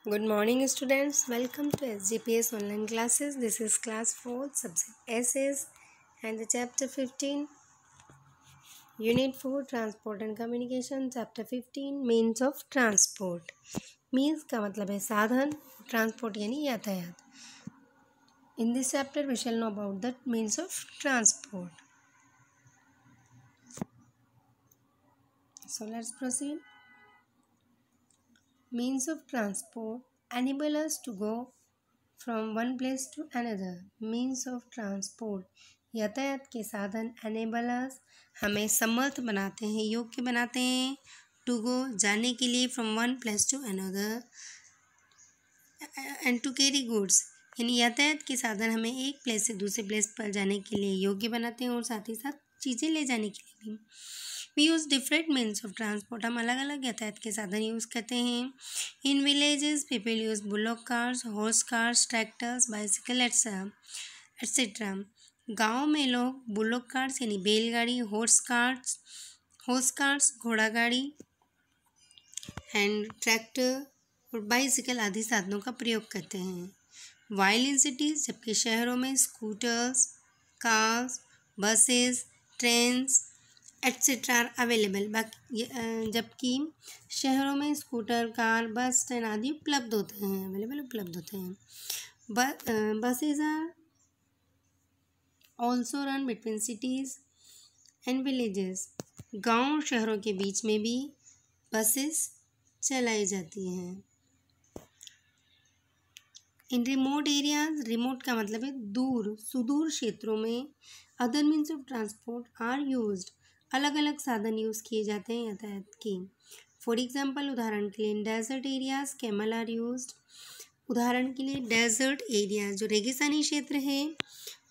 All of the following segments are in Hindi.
Good morning, students. Welcome to SGPS online classes. This is class 4, subject SS, and the chapter 15, Unit 4, Transport and Communication. Chapter 15, Means of Transport. Means का मतलब है साधन, transport यानी यातायात. In this chapter, we shall know about the means of transport. So let's proceed. Means of transport enable us to go from one place to another. Means of transport यातायात के साधन enable us हमें समर्थ बनाते हैं, योग्य बनाते हैं to go जाने के लिए from one place to another and to carry goods. यानी यातायात के साधन हमें एक प्लेस से दूसरे प्लेस पर जाने के लिए योग्य बनाते हैं और साथ ही साथ चीज़ें ले जाने के लिए भी. We use different means of transport. हम अलग अलग यातायात के साधन यूज़ करते हैं. In villages people use bullock cars, horse cars, tractors, bicycle etcetera. गाँव में लोग बुलॉक कार्स यानी बैलगाड़ी, हॉर्स कार्स घोड़ा गाड़ी एंड ट्रैक्टर और बाइसिकल आदि साधनों का प्रयोग करते हैं. वाइल इन सिटीज़ जबकि शहरों में scooters, cars, buses, trains etcetera are available. जबकि शहरों में स्कूटर, कार, बस, ट्रेन आदि उपलब्ध होते हैं. Buses are also run between cities and villages. गांव शहरों के बीच में भी बसेस चलाई जाती हैं. इन रिमोट एरियाज, रिमोट का मतलब है दूर, सुदूर क्षेत्रों में other means of transport are used. अलग अलग साधन यूज़ किए जाते हैं यातायात के. फॉर एग्जाम्पल उदाहरण के लिए in desert areas camel are used. उदाहरण के लिए डेजर्ट एरियाज जो रेगिस्तानी क्षेत्र है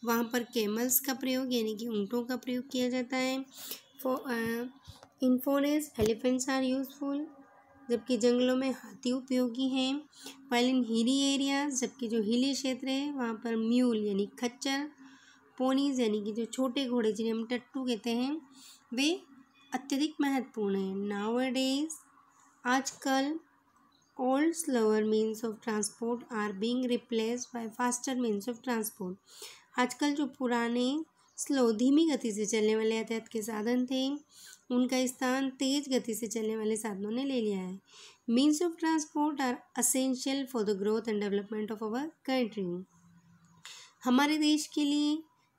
वहाँ पर कैमल्स का प्रयोग यानी कि ऊँटों का प्रयोग किया जाता है. In forest elephants are useful. जबकि जंगलों में हाथी उपयोगी हैं. वाइल इन हिली एरियाज जबकि जो हिली क्षेत्र है वहाँ पर म्यूल यानी खच्चर, पोनीज यानी कि जो छोटे घोड़े जिन्हें हम टट्टू कहते हैं वे अत्यधिक महत्वपूर्ण हैं. नाउअडेज आजकल old slower means of transport are being replaced by faster means of transport. आजकल जो पुराने स्लो धीमी गति से चलने वाले यातायात के साधन थे उनका स्थान तेज गति से चलने वाले साधनों ने ले लिया है. Means of transport are essential for the growth and development of our country.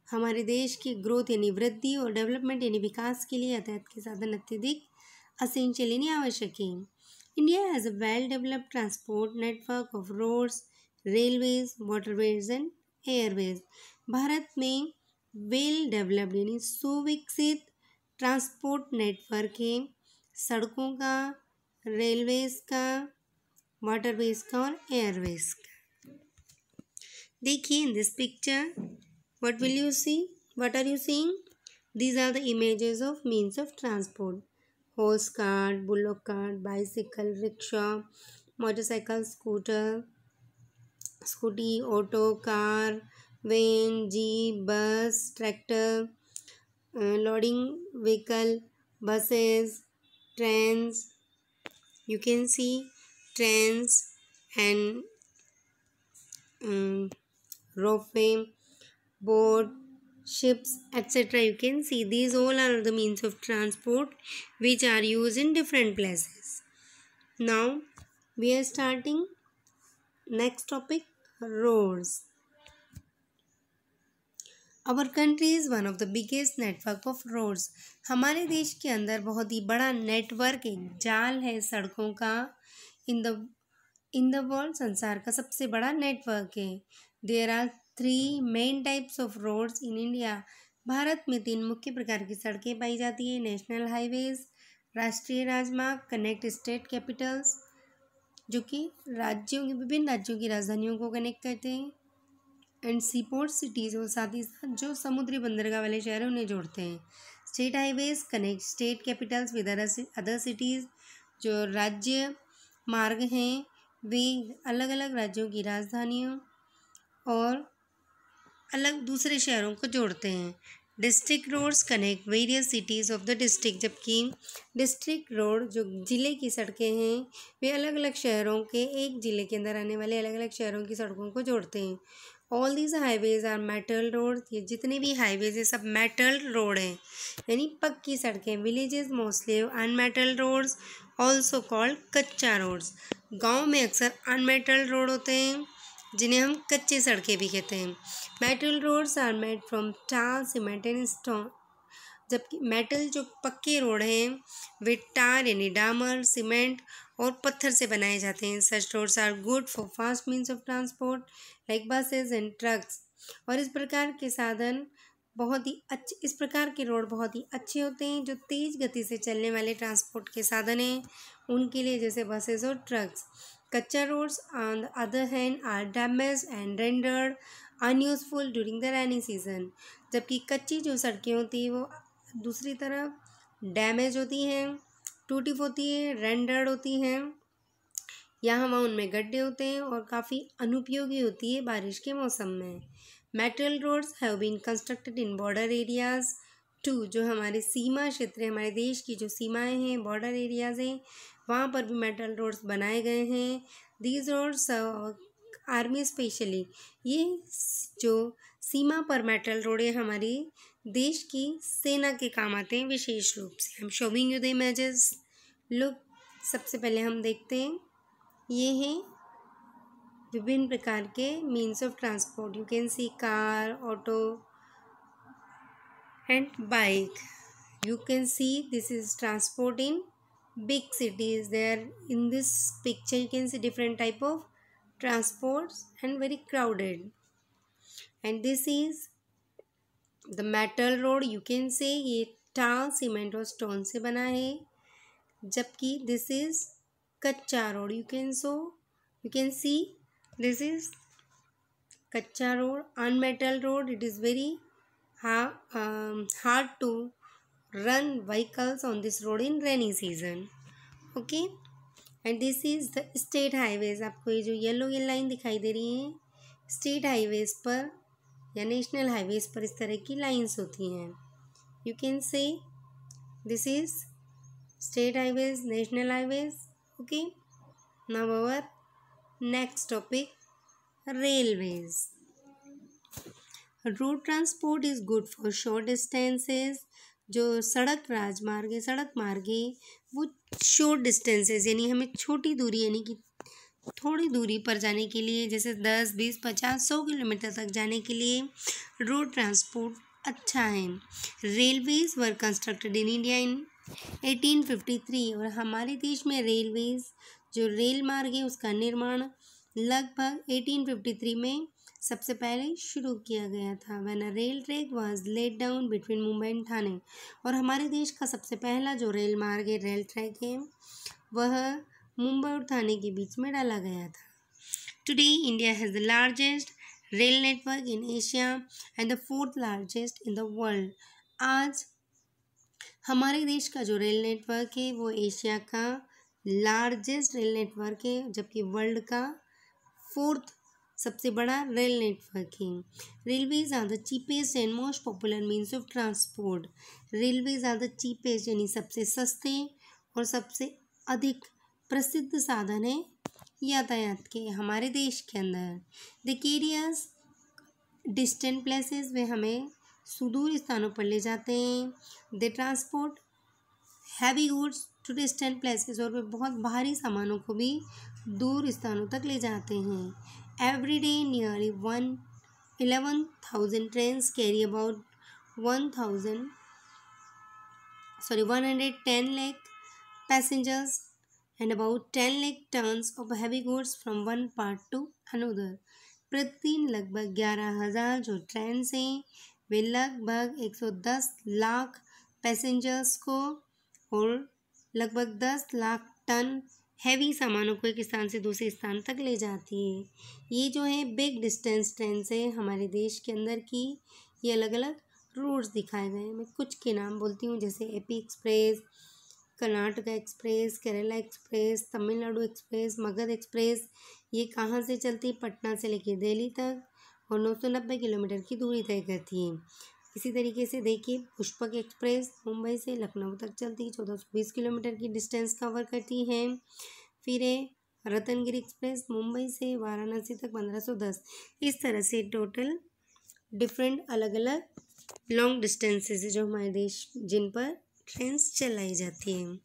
हमारे देश की ग्रोथ यानी वृद्धि और डेवलपमेंट यानी विकास के लिए यातायात के साधन अत्यधिक असेंशियल यानी आवश्यक है. India has a well developed transport network of roads, railways, waterways and airways. Bharat में वेल डेवलप्ड यानी सुविकसित ट्रांसपोर्ट नेटवर्क है. सड़कों का, रेलवेज का, वाटरवेज का और एयरवेज का. देखिए in this picture what will you see? What are you seeing? These are the images of means of transport. Horse cart, bullock cart, bicycle, rickshaw, motorcycle, scooty, auto, car, van, jeep, bus, tractor, loading vehicle, buses, trains. You can see trains and ropeway, boat, ships, etc. You can see these all are the means of transport which are used in different places. Now we are starting next topic, roads. Our country is one of the biggest network of roads. हमारे देश के अंदर बहुत ही बड़ा नेटवर्क एक जाल है सड़कों का. इन द वर्ल्ड संसार का सबसे बड़ा नेटवर्क है. There are 3 main types of roads in India. Bharat में 3 मुख्य प्रकार की सड़कें पाई जाती है. नेशनल हाईवेज, राष्ट्रीय राजमार्ग, कनेक्ट स्टेट कैपिटल्स जो कि विभिन्न राज्यों की राजधानियों को कनेक्ट करते हैं. एंड सीपोर्ट सिटीज़ और साथ ही साथ जो समुद्री बंदरगाह वाले शहर हैं उन्हें जोड़ते हैं. State highways connect state Capitals with other cities. जो राज्य मार्ग हैं वे अलग अलग राज्यों की राजधानियों और अलग दूसरे शहरों को जोड़ते हैं. District roads connect various cities of the district, जबकि डिस्ट्रिक्ट रोड जो ज़िले की सड़कें हैं वे अलग अलग शहरों के, एक ज़िले के अंदर आने वाले अलग अलग शहरों की सड़कों को जोड़ते हैं। All these highways are metal road, ये जितने भी हाईवेज है सब मेटल रोड हैं, यानी पक्की सड़कें। Villages mostly unmetal roads also called kachcha roads, गाँव में अक्सर अनमेटल रोड होते हैं जिन्हें हम कच्ची सड़कें भी कहते हैं। Metal roads are made from tar, cement and stone, जबकि मेटल जो पक्के रोड हैं वे टार यानी डामर, सीमेंट और पत्थर से बनाए जाते हैं। Such roads are good for fast means of transport like buses and trucks, और इस प्रकार के रोड बहुत ही अच्छे होते हैं जो तेज़ गति से चलने वाले ट्रांसपोर्ट के साधन हैं उनके लिए, जैसे बसेस और trucks. Kachcha roads on the other hand are damage and rendered unuseful during the rainy season, जबकि कच्ची जो सड़कें होती हैं वो दूसरी तरफ डैमेज होती हैं, टूटी होती है, रेंडर्ड होती हैं, यहाँ वहाँ उनमें गड्ढे होते हैं और काफ़ी अनुपयोगी होती है बारिश के मौसम में। Metal roads have been constructed in border areas too, जो हमारे सीमा क्षेत्र है, हमारे देश की जो सीमाएं हैं, बॉर्डर एरियाज़ हैं, वहाँ पर भी मेटल रोड्स बनाए गए हैं। दीज रोड्स आर्मी स्पेशली, ये जो सीमा पर मेटल रोड है हमारी देश की सेना के काम आते हैं विशेष रूप से। हम showing you the images, look, सबसे पहले हम देखते हैं, ये हैं विभिन्न प्रकार के means of transport. You can see car, auto and bike. You can see this is transport in big cities. There in this picture you can see different type of transports and very crowded. And this is the metal road. You can say ये टार, सीमेंट और स्टोन से बना है, जबकि this is कच्चा road. You can see this is कच्चा road, unmetal road. It is very hard to run vehicles on this road in rainy season. Okay, and this is the state highways. आपको ये जो येलो लाइन दिखाई दे रही है, स्टेट हाईवेज पर या नेशनल हाईवेज पर इस तरह की लाइंस होती हैं। You can say this is state highways, national highways. Okay, now our next topic, railways. Road transport is good for short distances. जो सड़क मार्ग है वो शॉर्ट डिस्टेंसेस यानी हमें छोटी दूरी यानी कि थोड़ी दूरी पर जाने के लिए, जैसे 10, 20, 50, 100 किलोमीटर तक जाने के लिए रोड ट्रांसपोर्ट अच्छा है। Railways were constructed in India in 1853, और हमारे देश में रेलवेज जो रेल मार्ग है उसका निर्माण लगभग 1853 में सबसे पहले शुरू किया गया था। When a rail track was laid down between Mumbai and Thane, और हमारे देश का सबसे पहला जो रेल मार्ग है, रेल ट्रैक है, वह मुंबई और ठाणे के बीच में डाला गया था। Today India has the largest rail network in Asia and the 4th largest in the world. आज हमारे देश का जो रेल नेटवर्क है वो एशिया का लार्जेस्ट रेल नेटवर्क है, जबकि वर्ल्ड का 4th सबसे बड़ा रेल नेटवर्क है। Railways are the cheapest and most popular means of transport. Railways are the cheapest यानी सबसे सस्ते और सबसे अधिक प्रसिद्ध साधन है यातायात के हमारे देश के अंदर। द कैरियर्स डिस्टेंट प्लेसेस, वे हमें सुदूर स्थानों पर ले जाते हैं। They transport heavy goods to distant places, और वे बहुत भारी सामानों को भी दूर स्थानों तक ले जाते हैं। Every day nearly 11,000 trains carry about 110 lakh passengers and about 10 lakh tons of heavy goods from one part to another. प्रतिदिन लगभग 11,000 जो ट्रेन हैं वे लगभग 110 लाख पैसेंजर्स को और लगभग 10 लाख टन हैवी सामानों को एक स्थान से दूसरे स्थान तक ले जाती है। ये जो है बिग डिस्टेंस ट्रेन्स है हमारे देश के अंदर की, ये अलग अलग रूट्स दिखाए गए हैं। मैं कुछ के नाम बोलती हूँ, जैसे AP express, Karnataka express, Kerala express, Tamil Nadu express, Magadh express. ये कहाँ से चलती है? पटना से लेकर दिल्ली तक, और 990 किलोमीटर की दूरी तय करती है। इसी तरीके से देखिए पुष्पक एक्सप्रेस मुंबई से लखनऊ तक चलती 1420 किलोमीटर की डिस्टेंस कवर करती है। फिर है रतनगिरी एक्सप्रेस मुंबई से वाराणसी तक 1510। इस तरह से टोटल डिफरेंट अलग अलग लॉन्ग डिस्टेंसेस है जो हमारे देश जिन पर ट्रेन्स चलाई जाती हैं।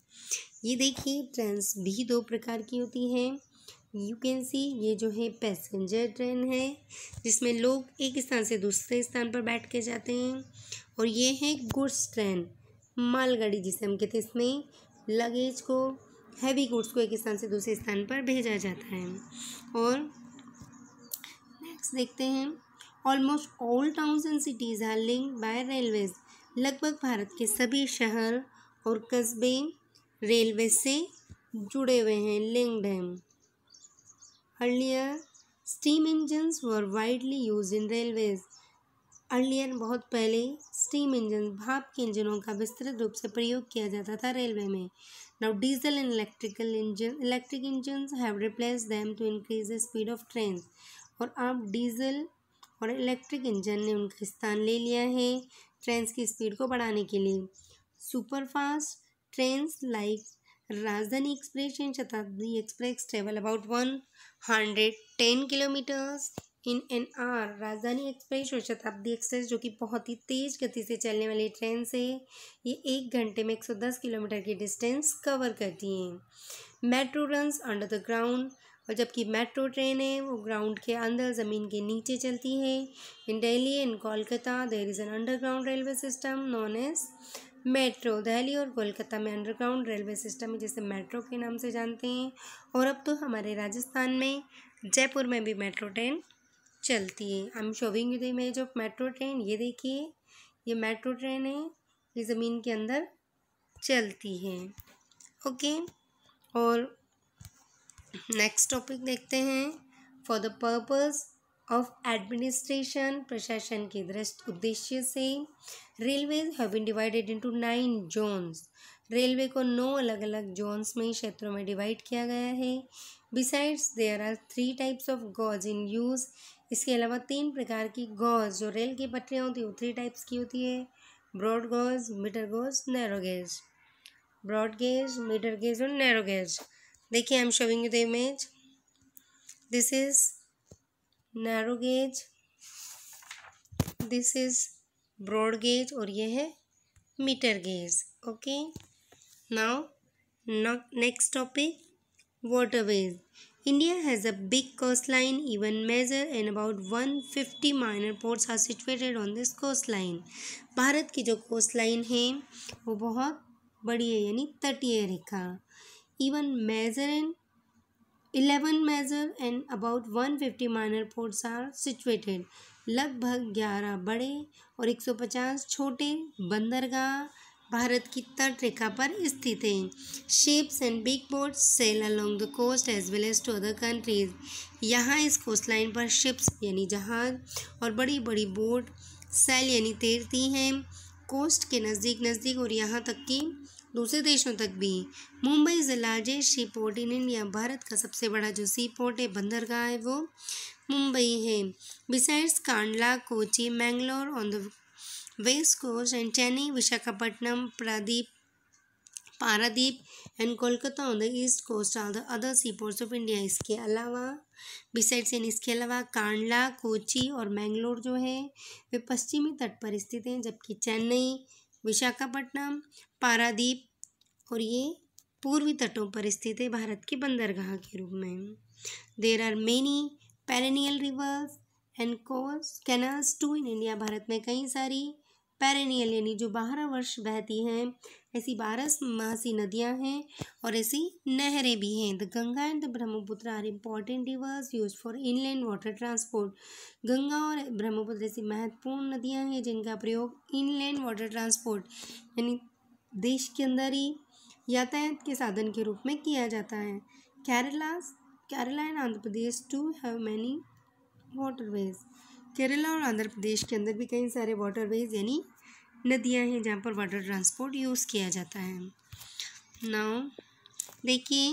ये देखिए ट्रेन्स भी दो प्रकार की होती हैं। यू कैन सी ये जो है पैसेंजर ट्रेन है जिसमें लोग एक स्थान से दूसरे स्थान पर बैठ के जाते हैं, और ये है गुड्स ट्रेन मालगाड़ी जिसे हम कहते हैं। इसमें लगेज को हैवी गुड्स को एक स्थान से दूसरे स्थान पर भेजा जाता है। और नेक्स्ट देखते हैं almost all towns and cities are linked by railways. लगभग भारत के सभी शहर और कस्बे रेलवे से जुड़े हुए हैं, लिंक्ड हैं। Earlier steam engines were widely use in railways. Earlier बहुत पहले स्टीम इंजन भाप के इंजनों का विस्तृत रूप से प्रयोग किया जाता था रेलवे में। Now diesel and electric engines have replaced them to increase the speed of train. और अब डीजल और इलेक्ट्रिक इंजन ने उनका स्थान ले लिया है ट्रेन की स्पीड को बढ़ाने के लिए। सुपरफास्ट ट्रेन्स लाइक राजधानी एक्सप्रेस एंड शताब्दी express travel about 110 kilometres in an hour. राजधानी एक्सप्रेस और शताब्दी एक्सप्रेस जो कि बहुत ही तेज़ गति से चलने वाली ट्रेन से ये 1 घंटे में 110 किलोमीटर की डिस्टेंस कवर करती हैं। Metro runs under the ground, और जबकि मेट्रो ट्रेन है वो ग्राउंड के अंदर ज़मीन के नीचे चलती है। In Delhi and Kolkata there is an underground railway system known as metro. Delhi और कोलकाता में अंडरग्राउंड रेलवे सिस्टम है जिसे मेट्रो के नाम से जानते हैं। और अब तो हमारे राजस्थान में जयपुर में भी मेट्रो ट्रेन चलती है। आई am showing you the image of metro train. ये देखिए ये मेट्रो ट्रेन है, ये ज़मीन के अंदर चलती है। ओके, और नेक्स्ट टॉपिक देखते हैं। For the purpose of administration, प्रशासन के उद्देश्य से railways have been divided into 9 zones. Railway को 9 अलग अलग जोन्स में क्षेत्रों में डिवाइड किया गया है। Besides there are 3 types of gauge in use. इसके अलावा 3 प्रकार की गॉज जो रेल की पटरियाँ होती है वो 3 टाइप्स की होती है। Broad gauge, metre gauge, narrow gauge. Broad gauge, metre gauge और नैरो गेज। देखिए I am showing you the image. This is narrow gauge, this is broad gauge और ये है metre gauge. Okay, now next topic waterways. India has a big coastline, even measure, and about 150 minor ports are situated on this coastline. Bharat की जो कोस्टलाइन है वो बहुत बड़ी है यानी तटीय रेखा। Even measure and 11 measure and about 150 minor ports are situated. लगभग 11 बड़े और 150 छोटे बंदरगाह भारत की तट रेखा पर स्थित हैं। Ships and big boats sail along the coast as well as to other countries. यहाँ इस कोस्ट लाइन पर शिप्स यानी जहाज और बड़ी बड़ी बोट सेल यानी तैरती हैं कोस्ट के नज़दीक और यहाँ तक कि दूसरे देशों तक भी। Mumbai is the largest C port in India. Bharat का सबसे बड़ा जो सी पोर्ट है बंदरगाह है वो मुंबई है। Besides Kandla, Kochi, Mangalore on the west coast and Chennai, Visakhapatnam, Paradip and Kolkata on the east coast are the other sea ports of India. इसके अलावा बिसाइड्स यानी इसके अलावा कांडला, कोची और मैंगलोर जो है वे पश्चिमी तट पर स्थित हैं, जबकि चेन्नई, विशाखापट्टनम, पारादीप और ये पूर्वी तटों पर स्थित है भारत के बंदरगाह के रूप में। There are many perennial rivers and canals too in India. Bharat में कई सारी पेरेनियल यानी जो 12 वर्ष बहती हैं ऐसी 12 मासी नदियां हैं और ऐसी नहरें भी हैं। The Ganga and the Brahmaputra are important rivers use for inland water transport. Ganga और ब्रह्मपुत्र ऐसी महत्वपूर्ण नदियां हैं जिनका प्रयोग इनलैंड वाटर ट्रांसपोर्ट यानी देश के अंदर ही यातायात के साधन के रूप में किया जाता है। Kerala and Andhra Pradesh too have many waterways. Kerala और आंध्र प्रदेश के अंदर भी कई सारे वाटरवेज यानी नदियां हैं जहाँ पर वाटर ट्रांसपोर्ट यूज़ किया जाता है। नाउ देखिए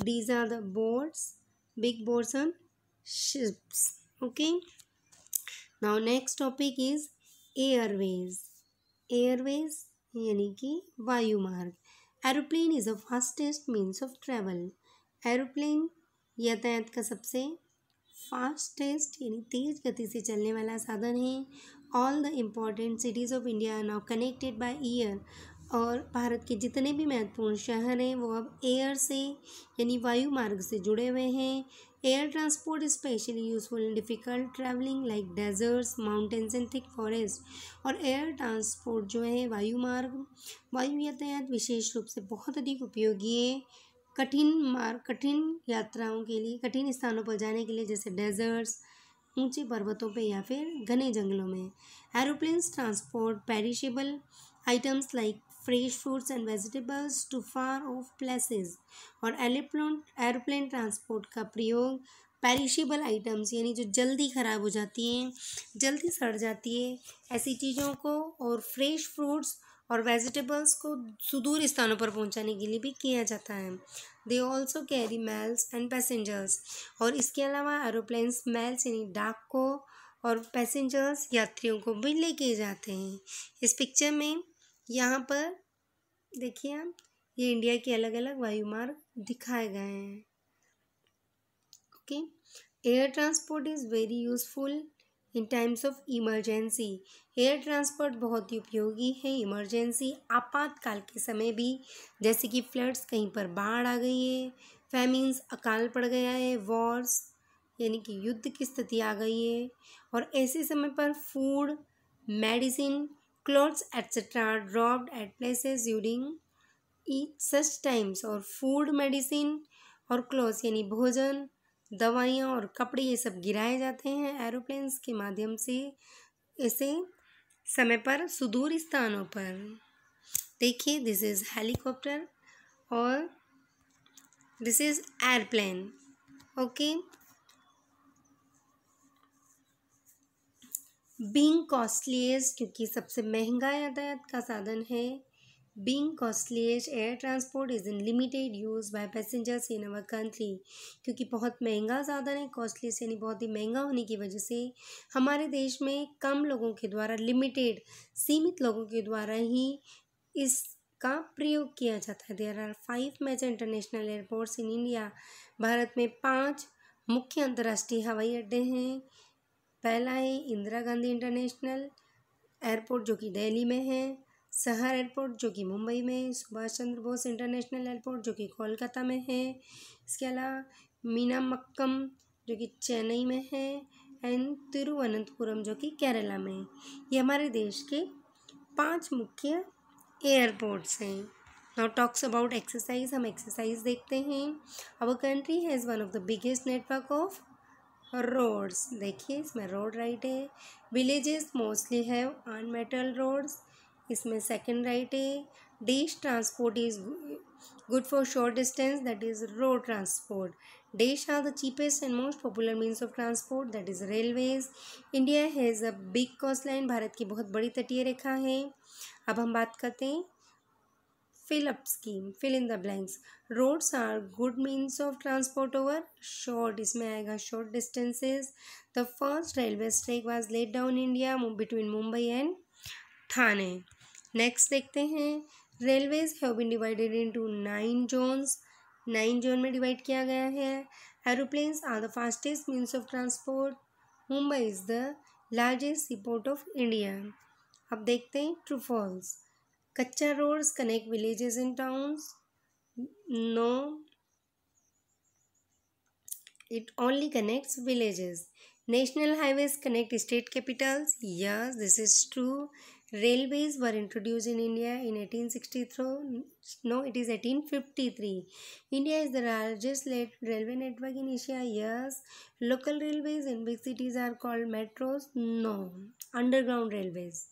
these are the boats, big boats and ships. Okay, now next topic is airways, airways यानी कि वायुमार्ग। Aeroplane is a fastest means of travel, aeroplane यातायात का सबसे फास्टेस्ट यानी तेज गति से चलने वाला साधन है। All the important cities of India are now connected by air, और भारत के जितने भी महत्वपूर्ण शहर हैं वो अब एयर से यानी वायु मार्ग से जुड़े हुए हैं। Air transport is specially useful in difficult travelling like deserts, mountains and thick forest. और एयर ट्रांसपोर्ट जो है वायु मार्ग, वायु यातायात विशेष रूप से बहुत अधिक उपयोगी है कठिन यात्राओं के लिए, कठिन स्थानों पर जाने के लिए, जैसे डेजर्ट्स, ऊंचे पर्वतों पे या फिर घने जंगलों में। Aeroplanes transport perishable items like fresh fruits and vegetables to far off places. और एरोप्लेन ट्रांसपोर्ट का प्रयोग पेरिशेबल आइटम्स यानी जो जल्दी ख़राब हो जाती हैं, जल्दी सड़ जाती है, ऐसी चीज़ों को, और फ्रेश फ्रूट्स और वेजिटेबल्स को सुदूर स्थानों पर पहुंचाने के लिए भी किया जाता है। They also carry mails and passengers. और इसके अलावा एरोप्लेन्स मेल्स यानी डाक को और पैसेंजर्स यात्रियों को भी लेके जाते हैं। इस पिक्चर में यहाँ पर देखिए आप, ये इंडिया के अलग अलग वायुमार्ग दिखाए गए हैं। Okay, air transport is very useful in times of emergency. Air transport बहुत ही उपयोगी है इमरजेंसी आपातकाल के समय भी, जैसे कि फ्लड्स, कहीं पर बाढ़ आ गई है, फैमिन्स अकाल पड़ गया है, वॉर्स यानी कि युद्ध की स्थिति आ गई है, और ऐसे समय पर food, medicine, clothes etcetera dropped at places during each such times. और फूड, मेडिसिन और क्लॉथ्स यानी भोजन, दवाइयाँ और कपड़े, ये सब गिराए जाते हैं एरोप्लेन्स के माध्यम से ऐसे समय पर सुदूर स्थानों पर। देखिए, दिस इज़ हेलीकॉप्टर और this is airplane. Okay, being costliest, क्योंकि सबसे महंगा यातायात का साधन है। Being costliest, air transport is in limited use by passengers in our country। क्योंकि बहुत महंगा साधन है, कॉस्टलीस्ट यानी बहुत ही महंगा होने की वजह से हमारे देश में कम लोगों के द्वारा, लिमिटेड सीमित लोगों के द्वारा ही इसका प्रयोग किया जाता है। There are 5 major international airports in India. Bharat में 5 मुख्य अंतर्राष्ट्रीय हवाई अड्डे हैं। पहला है इंदिरा गांधी इंटरनेशनल एयरपोर्ट जो कि दिल्ली में है, शहर एयरपोर्ट जो कि मुंबई में है, सुभाष चंद्र बोस इंटरनेशनल एयरपोर्ट जो कि कोलकाता में है, इसके अलावा मीनामक्कम जो कि चेन्नई में है, एंड तिरुवनंतपुरम जो कि केरला में है। ये हमारे देश के 5 मुख्य एयरपोर्ट्स हैं। नाउ टॉक्स अबाउट एक्सरसाइज, हम एक्सरसाइज देखते हैं। Our country has one of the biggest network of roads. देखिए, इसमें रोड राइट है। Villages mostly have unmetal roads, इसमें सेकंड राइट है। Dash transport is good for short distance, that is road transport. Dash are the cheapest and most popular means of transport, that is railways. India has a big coast line, Bharat की बहुत बड़ी तटीय रेखा है। अब हम बात करते हैं fill up scheme, fill in the blanks. Roads are good means of transport over short, इसमें आएगा short distances. The first railway track was laid down India between Mumbai and Thane. Next देखते हैं, railways have been divided into 9 zones, 9 zone में डिवाइड किया गया है। Aeroplanes are the fastest means of transport. Mumbai is the largest seaport of India. अब देखते हैं true false. Kachcha roads connect villages and towns, no, it only connects villages. National highways connect state capitals, yes, this is true. Railways were introduced in India in 1863, no, it is 1853. India is the largest railway network in Asia, yes. Local railways in big cities are called metros, no. Underground railways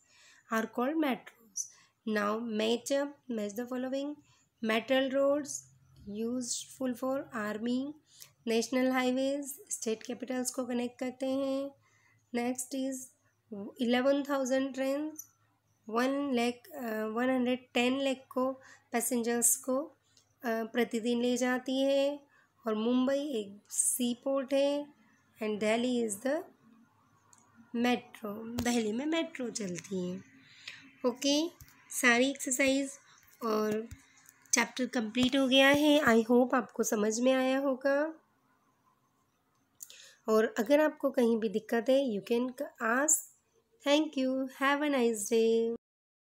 are called metros. Now match the following. Metal roads useful for army, national highways state Capitals को कनेक्ट करते हैं। नेक्स्ट इज़ 11,000 ट्रेन 110 लाख को पैसेंजर्स को प्रतिदिन ले जाती है। और मुंबई एक सी पोर्ट है and Delhi is the metro, Delhi में मेट्रो चलती है। ओके, सारी एक्सरसाइज और चैप्टर कंप्लीट हो गया है। आई होप आपको समझ में आया होगा। और अगर आपको कहीं भी दिक्कत है, you can ask. Thank you, have a nice day.